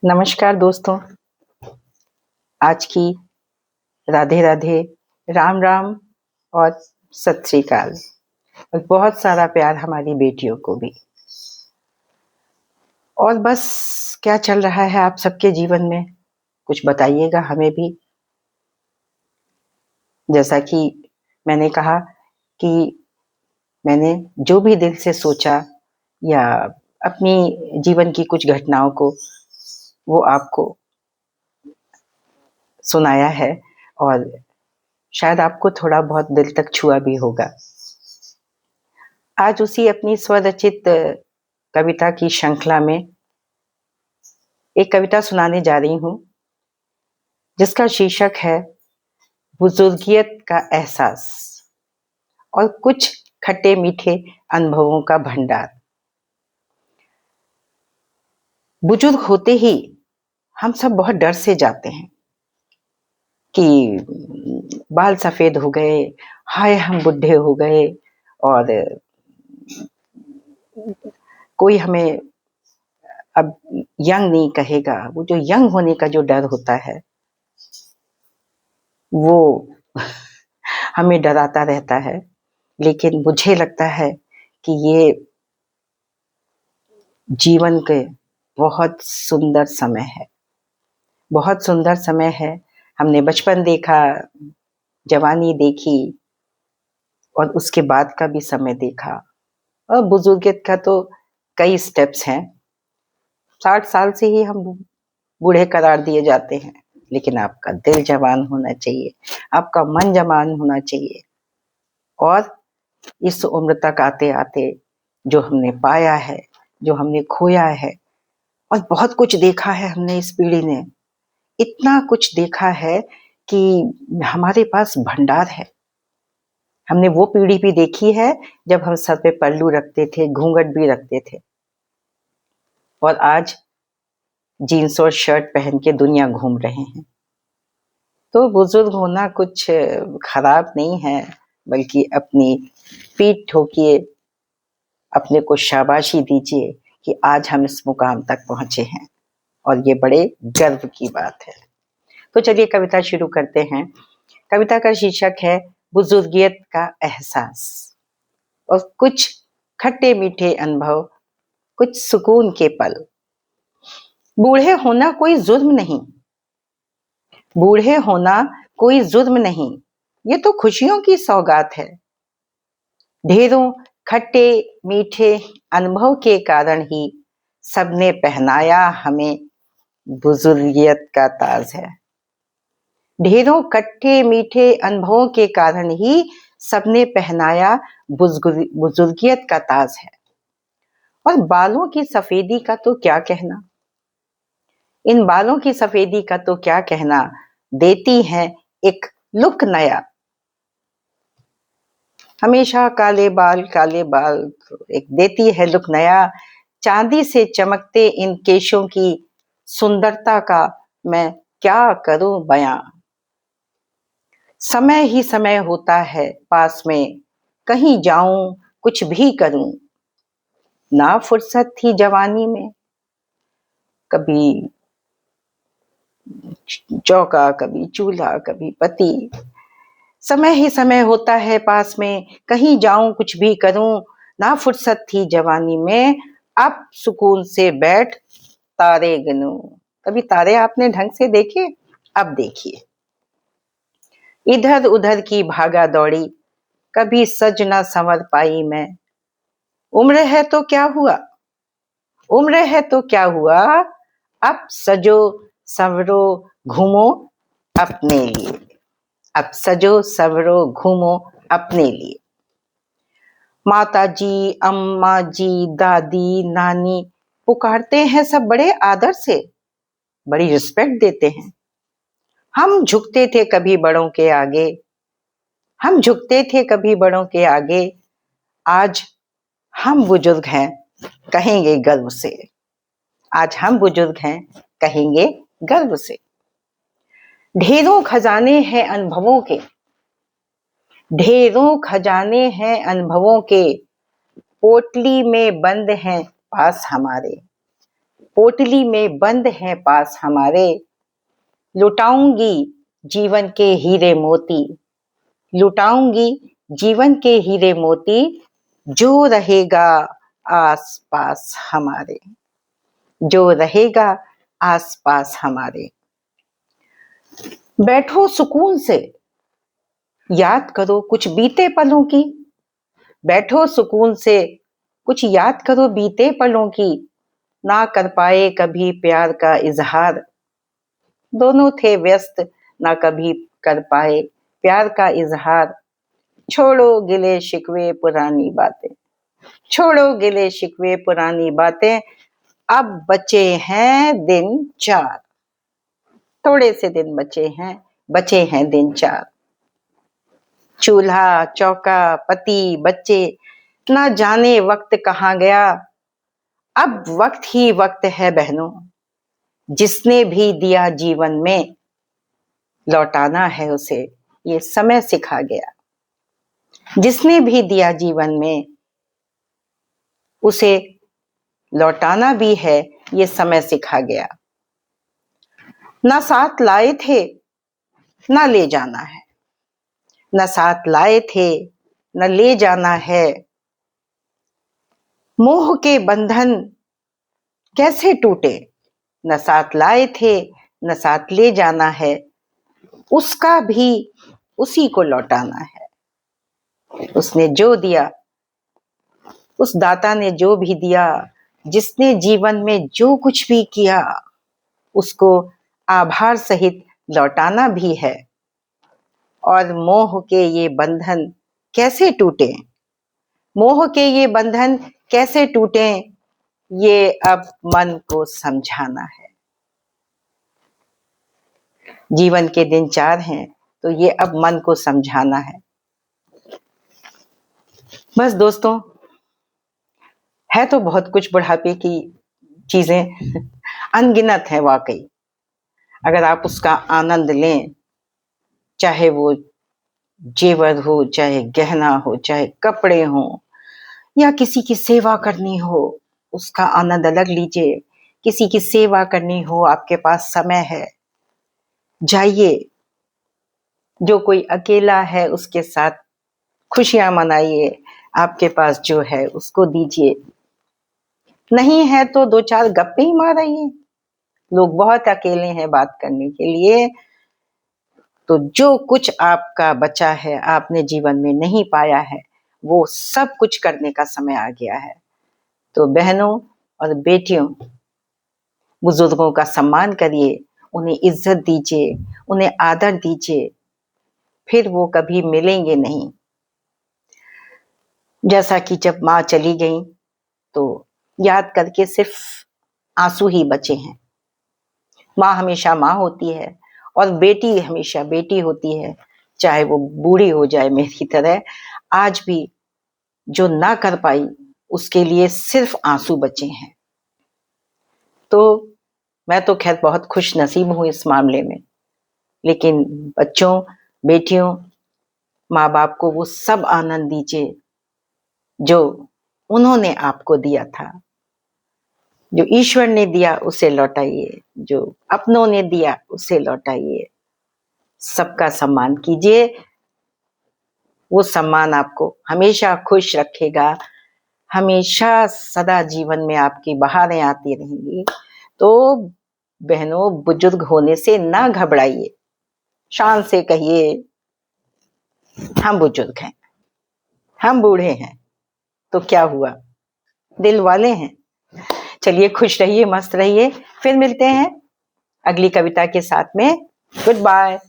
नमस्कार दोस्तों। आज की राधे राधे, राम राम और सत श्री अकाल और बहुत सारा प्यार हमारी बेटियों को भी। और बस क्या चल रहा है आप सबके जीवन में, कुछ बताइएगा हमें भी। जैसा कि मैंने कहा कि मैंने जो भी दिल से सोचा या अपनी जीवन की कुछ घटनाओं को वो आपको सुनाया है और शायद आपको थोड़ा बहुत दिल तक छुआ भी होगा। आज उसी अपनी स्वरचित कविता की श्रृंखला में एक कविता सुनाने जा रही हूं जिसका शीर्षक है बुजुर्गियत का एहसास और कुछ खट्टे मीठे अनुभवों का भंडार। बुजुर्ग होते ही हम सब बहुत डर से जाते हैं कि बाल सफेद हो गए, हाय हम बुढ़े हो गए और कोई हमें अब यंग नहीं कहेगा। वो जो यंग होने का जो डर होता है वो हमें डराता रहता है। लेकिन मुझे लगता है कि ये जीवन के बहुत सुंदर समय है, बहुत सुंदर समय है। हमने बचपन देखा, जवानी देखी और उसके बाद का भी समय देखा। और बुजुर्गियत का तो कई स्टेप्स हैं। 60 साल से ही हम बूढ़े करार दिए जाते हैं, लेकिन आपका दिल जवान होना चाहिए, आपका मन जवान होना चाहिए। और इस उम्र तक आते आते जो हमने पाया है, जो हमने खोया है और बहुत कुछ देखा है हमने, इस पीढ़ी ने इतना कुछ देखा है कि हमारे पास भंडार है। हमने वो पीढ़ी भी देखी है जब हम सर पे पल्लू रखते थे, घूंघट भी रखते थे, और आज जीन्स और शर्ट पहन के दुनिया घूम रहे हैं। तो बुजुर्ग होना कुछ खराब नहीं है, बल्कि अपनी पीठ ठोकिए, अपने को शाबाशी दीजिए कि आज हम इस मुकाम तक पहुंचे हैं और ये बड़े गर्व की बात है। तो चलिए कविता शुरू करते हैं। कविता का शीर्षक है बुजुर्गियत का एहसास और कुछ खट्टे मीठे अनुभव, कुछ सुकून के पल। बूढ़े होना कोई जुर्म नहीं, बूढ़े होना कोई जुर्म नहीं, ये तो खुशियों की सौगात है। ढेरों खट्टे मीठे अनुभव के कारण ही सबने पहनाया हमें बुजुर्गियत का ताज है। ढेरों खट्टे मीठे अनुभवों के कारण ही सबने पहनाया बुजुर्गियत का ताज है। और बालों की सफेदी का तो क्या कहना, इन बालों की सफेदी का तो क्या कहना, देती हैं एक लुक नया। हमेशा काले बाल एक देती है लुक नया। चांदी से चमकते इन केशों की सुंदरता का मैं क्या करूं बयां। समय ही समय होता है पास में, कहीं जाऊं कुछ भी करूं। ना फुर्सत थी जवानी में, कभी चौका, कभी चूल्हा, कभी पति। समय ही समय होता है पास में, कहीं जाऊं कुछ भी करूं। ना फुर्सत थी जवानी में, अब सुकून से बैठ तारे गिनूं। कभी तारे आपने ढंग से देखे? अब देखिए, इधर उधर की भागा दौड़ी, कभी सज ना संवर पाई मैं। उम्र है तो क्या हुआ, उम्र है तो क्या हुआ, अब सजो संवरो घूमो अपने लिए। अब सजो संवरो घूमो अपने लिए। माता जी, अम्मा जी, दादी, नानी पुकारते हैं सब बड़े आदर से, बड़ी रिस्पेक्ट देते हैं। हम झुकते थे कभी बड़ों के आगे, हम झुकते थे कभी बड़ों के आगे। आज हम बुजुर्ग हैं, कहेंगे गर्व से। आज हम बुजुर्ग हैं, कहेंगे गर्व से। ढेरों खजाने हैं अनुभवों के, ढेरों खजाने हैं अनुभवों के, पोटली में बंद हैं पास हमारे। पोटली में बंद हैं पास हमारे, लुटाऊंगी जीवन के हीरे मोती, लुटाऊंगी जीवन के हीरे मोती, जो रहेगा आस पास हमारे, जो रहेगा आस पास हमारे। बैठो सुकून से, याद करो कुछ बीते पलों की, बैठो सुकून से कुछ याद करो बीते पलों की, ना कर पाए कभी प्यार का इजहार, दोनों थे व्यस्त ना कभी कर पाए प्यार का इजहार। छोड़ो गिले शिकवे पुरानी बातें, छोड़ो गिले शिकवे पुरानी बातें, अब बचे हैं दिन 4, थोड़े से दिन बचे हैं दिन 4। चूल्हा चौका पति बच्चे, ना जाने वक्त कहाँ गया, अब वक्त ही वक्त है बहनों, जिसने भी दिया जीवन में, लौटाना है उसे ये समय सिखा गया, जिसने भी दिया जीवन में उसे लौटाना भी है ये समय सिखा गया। ना साथ लाए थे ना ले जाना है, न साथ लाए थे न ले जाना है, मोह के बंधन कैसे टूटे, न साथ लाए थे न साथ ले जाना है, उसका भी उसी को लौटाना है। उसने जो दिया, उस दाता ने जो भी दिया, जिसने जीवन में जो कुछ भी किया, उसको आभार सहित लौटाना भी है। और मोह के ये बंधन कैसे टूटे, मोह के ये बंधन कैसे टूटे, ये अब मन को समझाना है। जीवन के दिन 4 हैं तो ये अब मन को समझाना है। बस दोस्तों, है तो बहुत कुछ बुढ़ापे की चीजें, अनगिनत है वाकई। अगर आप उसका आनंद लें, चाहे वो जेवर हो, चाहे गहना हो, चाहे कपड़े हो, या किसी की सेवा करनी हो, उसका आनंद अलग लीजिए। किसी की सेवा करनी हो, आपके पास समय है, जाइए। जो कोई अकेला है उसके साथ खुशियां मनाइए, आपके पास जो है उसको दीजिए। नहीं है तो 2-4 गप्पे ही मारिए, लोग बहुत अकेले हैं बात करने के लिए। तो जो कुछ आपका बचा है, आपने जीवन में नहीं पाया है, वो सब कुछ करने का समय आ गया है। तो बहनों और बेटियों, बुजुर्गों का सम्मान करिए, उन्हें इज्जत दीजिए, उन्हें आदर दीजिए, फिर वो कभी मिलेंगे नहीं। जैसा कि जब माँ चली गई तो याद करके सिर्फ आंसू ही बचे हैं। माँ हमेशा माँ होती है और बेटी हमेशा बेटी होती है, चाहे वो बूढ़ी हो जाए मेरी तरह। आज भी जो ना कर पाई उसके लिए सिर्फ आंसू बचे हैं। तो मैं तो खैर बहुत खुश नसीब हूं इस मामले में, लेकिन बच्चों, बेटियों, माँ बाप को वो सब आनंद दीजिए जो उन्होंने आपको दिया था। जो ईश्वर ने दिया उसे लौटाइए, जो अपनों ने दिया उसे लौटाइए। सबका सम्मान कीजिए, वो सम्मान आपको हमेशा खुश रखेगा, हमेशा सदा जीवन में आपकी बहारें आती रहेंगी। तो बहनों, बुजुर्ग होने से ना घबराइए, शान से कहिए हम बुजुर्ग हैं, हम बूढ़े हैं, तो क्या हुआ, दिल वाले हैं। चलिए, खुश रहिए, मस्त रहिए, फिर मिलते हैं अगली कविता के साथ में। Good bye.